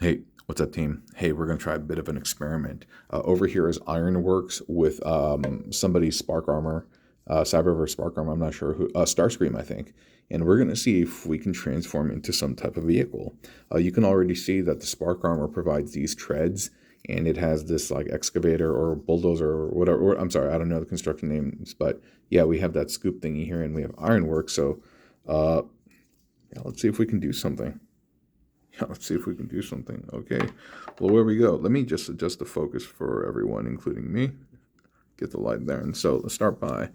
Hey, what's up, team? Hey, we're going to try a bit of an experiment. Over here is Ironworks with somebody's Spark Armor, Cyberverse Spark Armor, I'm not sure who, Starscream, I think. And we're going to see if we can transform into some type of vehicle. You can already see that the Spark Armor provides these treads, and it has this like excavator or bulldozer or whatever. Or, I'm sorry, I don't know the construction names, but yeah, we have that scoop thingy here, and we have Ironworks. So yeah, let's see if we can do something. Yeah, let's see if we can do something. Okay, well, where we go? Let me just adjust the focus for everyone, including me. Get the light there. And so let's start by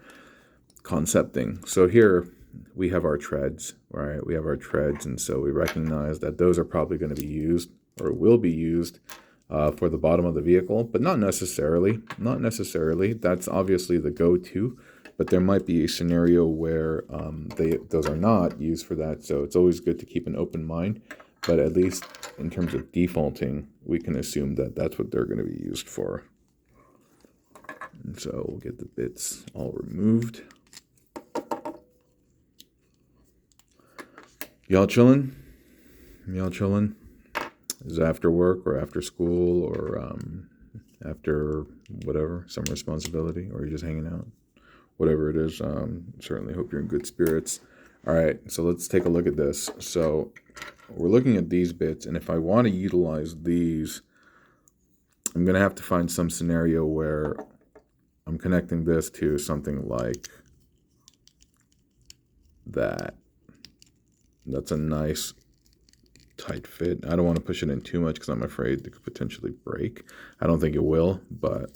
concepting. So here we have our treads, right? We have our treads, and so we recognize that those are probably going to be used or will be used for the bottom of the vehicle, but not necessarily. Not necessarily. That's obviously the go-to, but there might be a scenario where those are not used for that. So it's always good to keep an open mind. But at least in terms of defaulting, we can assume that that's what they're going to be used for. And so we'll get the bits all removed. Y'all chilling? Y'all chilling? Is it after work or after school or after whatever, some responsibility, or you're just hanging out? Whatever it is, certainly hope you're in good spirits. All right, so let's take a look at this. So we're looking at these bits, and if I want to utilize these, I'm going to have to find some scenario where I'm connecting this to something like that. That's a nice tight fit. I don't want to push it in too much because I'm afraid it could potentially break. I don't think it will, but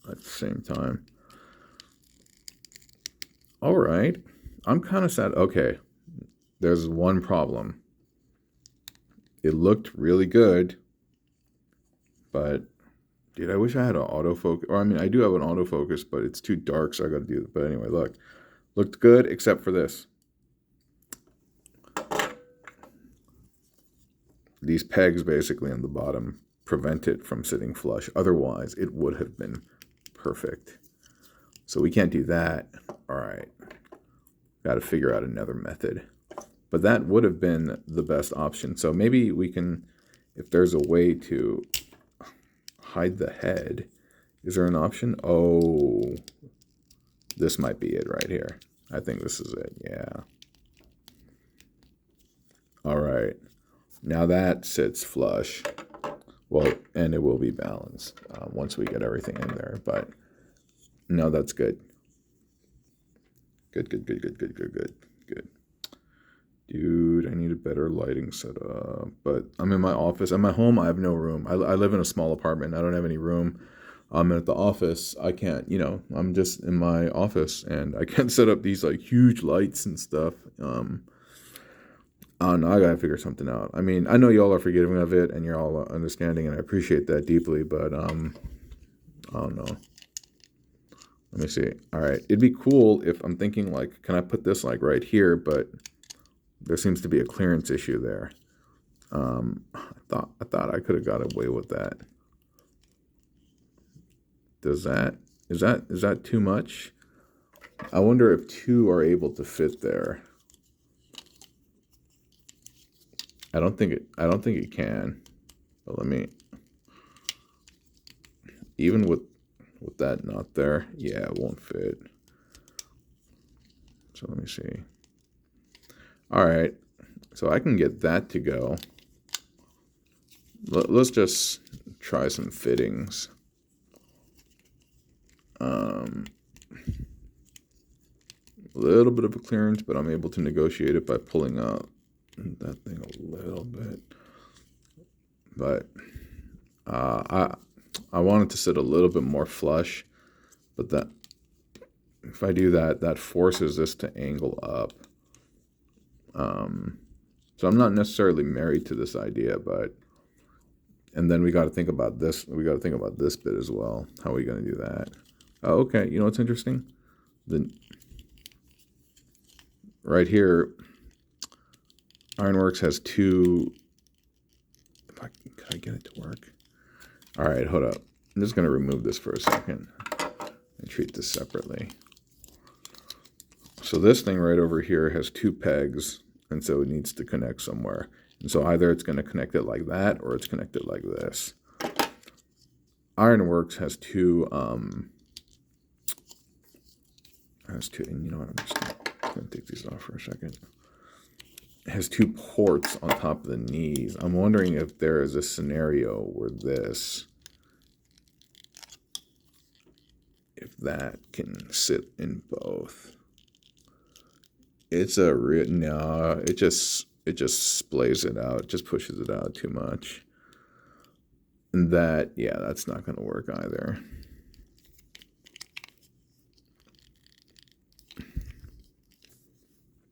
at the same time. All right, I'm kind of sad. Okay, there's one problem. It looked really good, but dude, I wish I had an autofocus. Or I mean, I do have an autofocus, but it's too dark, so I got to do it. But anyway, look, looked good except for this. These pegs basically on the bottom prevent it from sitting flush. Otherwise, it would have been perfect. So we can't do that. All right, got to figure out another method. But that would have been the best option. So maybe we can, if there's a way to hide the head. Is there an option? Oh, this might be it right here. I think this is it. Yeah. All right. Now that sits flush. Well, and it will be balanced once we get everything in there. But no, that's good. Good. Good. Dude, I need a better lighting setup. But I'm in my office. At my home, I have no room. I live in a small apartment. I don't have any room. I'm at the office. I can't, I'm just in my office and I can't set up these like huge lights and stuff. I don't know. I gotta figure something out. I mean, I know y'all are forgiving of it and you're all understanding, and I appreciate that deeply. But I don't know. Let me see. All right, it'd be cool if I'm thinking like, can I put this like right here? But there seems to be a clearance issue there. I thought I could have got away with that. Is that too much? I wonder if two are able to fit there. I don't think it can. But let me, even with that not there, yeah, it won't fit. So let me see. All right, so I can get that to go. Let's just try some fittings. A little bit of a clearance, but I'm able to negotiate it by pulling out that thing a little bit. But I want it to sit a little bit more flush, but that if I do that, that forces this to angle up. So I'm not necessarily married to this idea, but, and then we got to think about this. We got to think about this bit as well. How are we going to do that? Oh, okay. You know what's interesting? Right here, Ironworks has two. Could I get it to work? All right, hold up. I'm just going to remove this for a second and treat this separately. So this thing right over here has two pegs, and so it needs to connect somewhere. And so either it's going to connect it like that or it's connected like this. Ironworks has two, and you know what, I'm just going to take these off for a second. It has two ports on top of the knees. I'm wondering if there is a scenario where if that can sit in both. It's a no, it just splays it out, it just pushes it out too much. And that, yeah, that's not going to work either.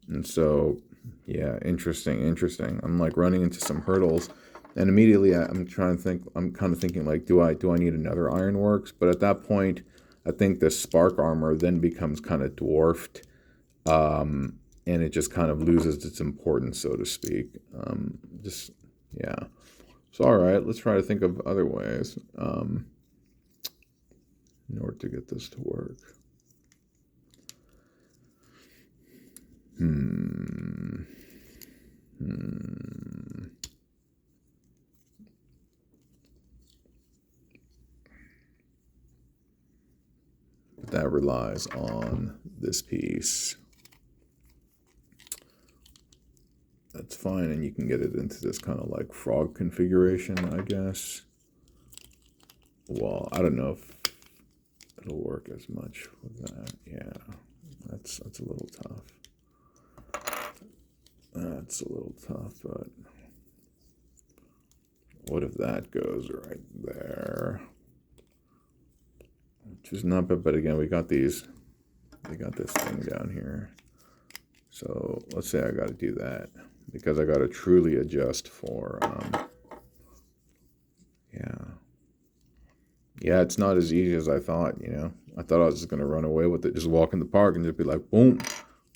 And so, yeah, interesting. I'm like running into some hurdles, and immediately I'm trying to think. I'm kind of thinking like, do I need another ironworks? But at that point, I think the spark armor then becomes kind of dwarfed, and it just kind of loses its importance, so to speak. Yeah. So all right, let's try to think of other ways in order to get this to work. That relies on this piece. That's fine, and you can get it into this kind of like frog configuration, I guess. Well, I don't know if it'll work as much with that. Yeah, that's a little tough. That's a little tough, but what if that goes right there? Which is not bad, but again, we got this thing down here. So let's say I got to do that because I got to truly adjust for, yeah, it's not as easy as I thought, you know. I thought I was just going to run away with it, just walk in the park and just be like, boom.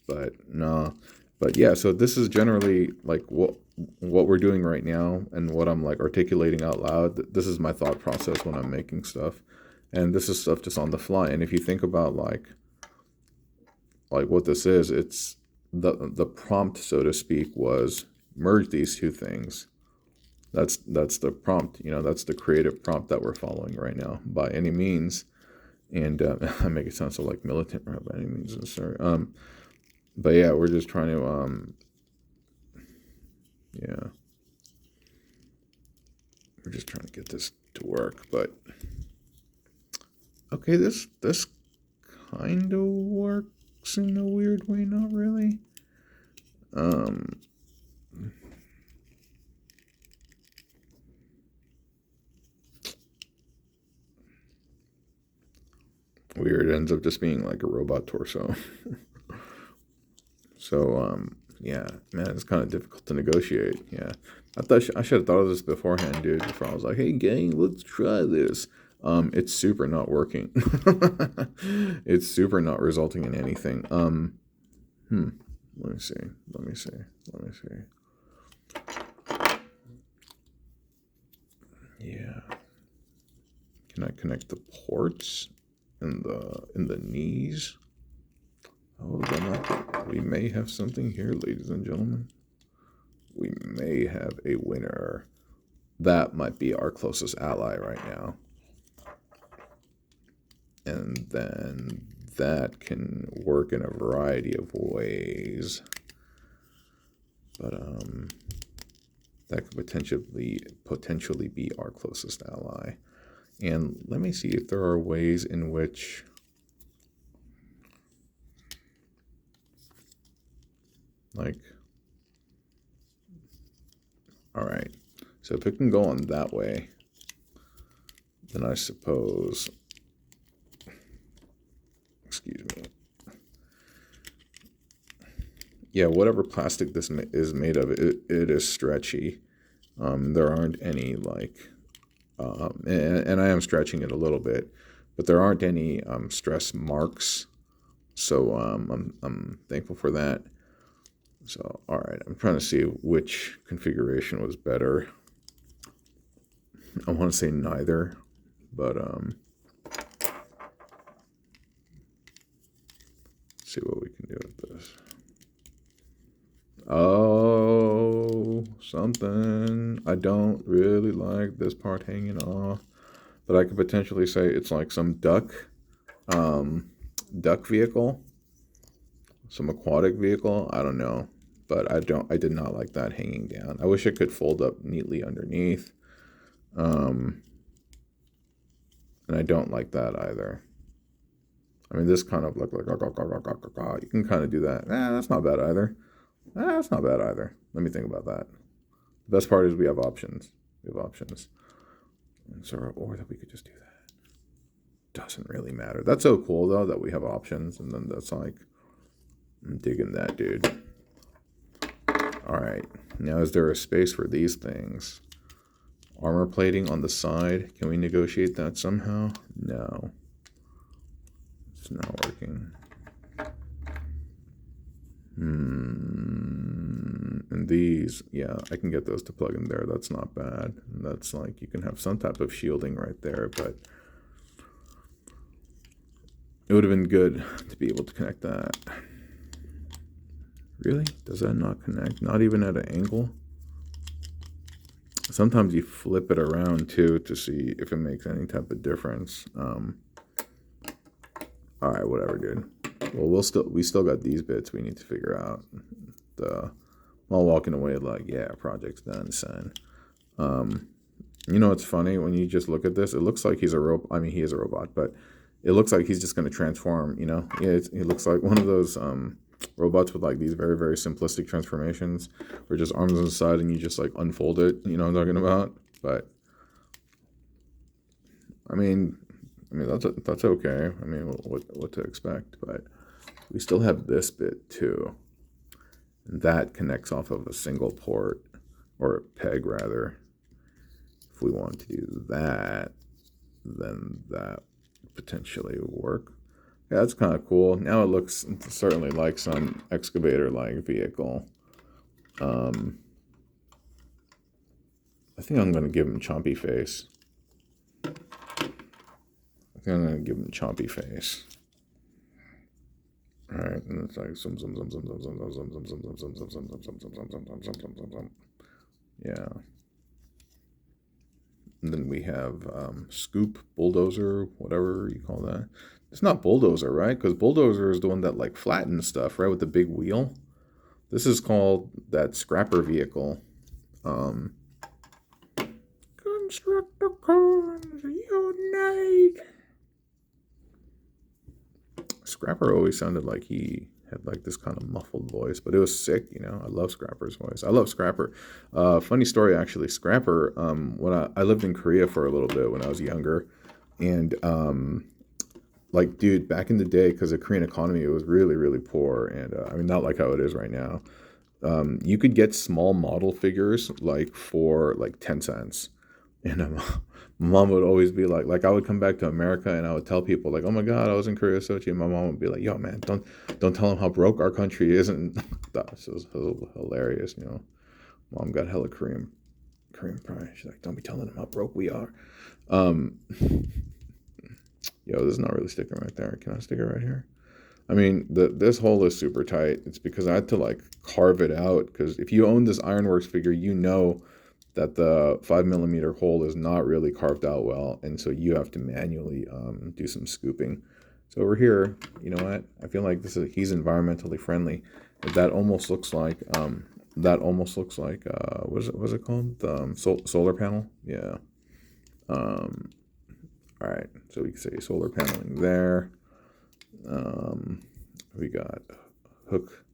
But no. But yeah, so this is generally like what we're doing right now and what I'm like articulating out loud. This is my thought process when I'm making stuff. And this is stuff just on the fly. And if you think about like what this is, it's the prompt, so to speak, was merge these two things. That's the prompt, you know, that's the creative prompt that we're following right now by any means. And I make it sound so like militant, right? By any means necessary. But yeah, we're just trying to yeah, we're just trying to get this to work. But okay, this kind of works in a weird way, not really. Weird, ends up just being like a robot torso. So yeah, man, it's kind of difficult to negotiate. Yeah, I should have thought of this beforehand, dude. Before I was like, hey gang, let's try this. It's super not working. It's super not resulting in anything. Let me see. Yeah. Can I connect the ports in the knees? Oh, we may have something here, ladies and gentlemen. We may have a winner. That might be our closest ally right now. And then that can work in a variety of ways. But that could potentially be our closest ally. And let me see if there are ways in which like, all right, so if it can go on that way, then I suppose, excuse me, yeah, whatever plastic this is made of, it is stretchy. There aren't any like, and I am stretching it a little bit, but there aren't any stress marks. So I'm thankful for that. So, all right, I'm trying to see which configuration was better. I want to say neither, but let's see what we can do with this. Oh, something. I don't really like this part hanging off, but I could potentially say it's like some duck vehicle, some aquatic vehicle. I don't know, but I did not like that hanging down. I wish it could fold up neatly underneath. And I don't like that either. I mean, this kind of look like, you can kind of do that. That's not bad either. That's not bad either. Let me think about that. The best part is we have options. We have options. And so, or that we could just do that. Doesn't really matter. That's so cool, though, that we have options. And then that's like, I'm digging that, dude. All right. Now, is there a space for these things? Armor plating on the side. Can we negotiate that somehow? No. It's not working. And these, yeah, I can get those to plug in there. That's not bad. And that's like, you can have some type of shielding right there, but it would have been good to be able to connect that. Really? Does that not connect? Not even at an angle? Sometimes you flip it around too to see if it makes any type of difference. All right, whatever, dude. Well, we still got these bits we need to figure out. While walking away like, yeah, project's done, son. You know, it's funny when you just look at this. It looks like he's a robot. I mean, he is a robot, but it looks like he's just going to transform. You know, yeah, it looks like one of those robots with like these very, very simplistic transformations, where just arms on the side and you just like unfold it. You know what I'm talking about? But I mean that's okay. I mean, what to expect? But we still have this bit too, and that connects off of a single port, or a peg rather. If we want to do that, then that potentially would work. Yeah, that's kind of cool. Now it looks certainly like some excavator-like vehicle. I think I'm going to give him chompy face. I'm going to give him chompy face. All right, and it's like zum zum zum zum zum zum zum zum zum zum zum zum zum zum zum zum zum. Yeah. And then we have scoop, bulldozer, whatever you call that. It's not bulldozer, right? Because bulldozer is the one that like flattens stuff, right? With the big wheel. This is called that scrapper vehicle. Constructicons unite. Scrapper always sounded like he had like this kind of muffled voice, but it was sick, you know. I love Scrapper's voice. I love Scrapper. Funny story, actually. Scrapper, when I lived in Korea for a little bit when I was younger, and like, dude, back in the day, because the Korean economy, it was really, really poor, and I mean, not like how it is right now. You could get small model figures like for like 10 cents. And mom would always be like I would come back to America and I would tell people like, oh my God, I was in Korea, Sochi. And my mom would be like, yo, man, don't tell them how broke our country is. And that was hilarious, you know. Mom got hella Korean pride. She's like, don't be telling them how broke we are. Yo, this is not really sticking right there. Can I stick it right here? I mean, this hole is super tight. It's because I had to like carve it out. Because if you own this Ironworks figure, you know that the 5mm hole is not really carved out well, and so you have to manually do some scooping. So over here, you know what? I feel like he's environmentally friendly. That almost looks like what's it called? The solar panel. Yeah. All right. So we can say solar paneling there. We got hook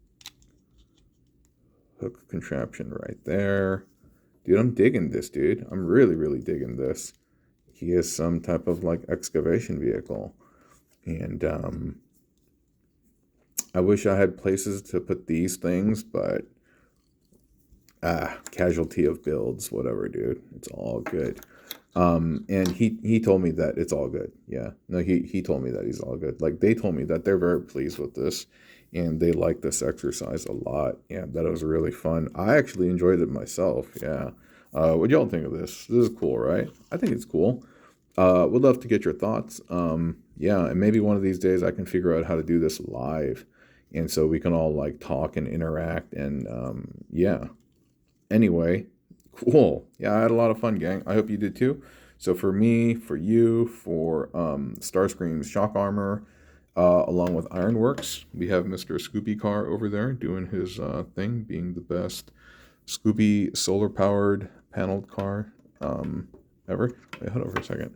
contraption right there. Dude, I'm digging this, dude. I'm really, really digging this. He is some type of like excavation vehicle. And I wish I had places to put these things, but casualty of builds, whatever, dude. It's all good. And he told me that it's all good. Yeah. No, he told me that he's all good. Like, they told me that they're very pleased with this and they like this exercise a lot. Yeah, that it was really fun. I actually enjoyed it myself. Yeah. What y'all think of this? This is cool, right? I think it's cool. Would love to get your thoughts. Yeah, and maybe one of these days I can figure out how to do this live. and so we can all like talk and interact, and yeah. Anyway, cool. Yeah, I had a lot of fun, gang. I hope you did too. So for me, for you, for Starscream's shock armor, along with Ironworks, we have Mr. Scoopy Car over there doing his thing, being the best Scoopy solar powered paneled car ever. Wait, hold on for a second.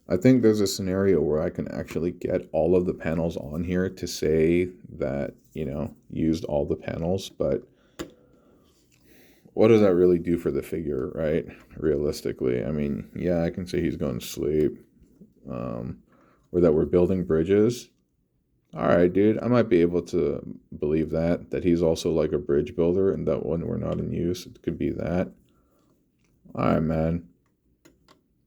I think there's a scenario where I can actually get all of the panels on here to say that, you know, used all the panels, but what does that really do for the figure, right? Realistically, I mean, yeah, I can say he's going to sleep, or that we're building bridges. All right, dude, I might be able to believe that he's also like a bridge builder, and that when we're not in use, it could be that. All right, man.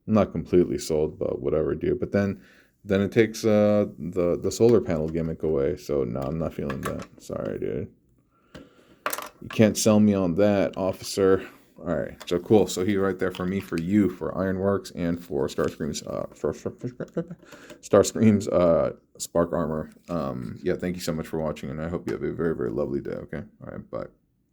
I'm not completely sold, but whatever, dude. But then it takes the solar panel gimmick away. So no, I'm not feeling that. Sorry, dude. You can't sell me on that, officer. All right, so cool. So he's right there for me, for you, for Ironworks, and for Starscream's Spark Armor. Yeah, thank you so much for watching, and I hope you have a very, very lovely day. Okay, all right, bye.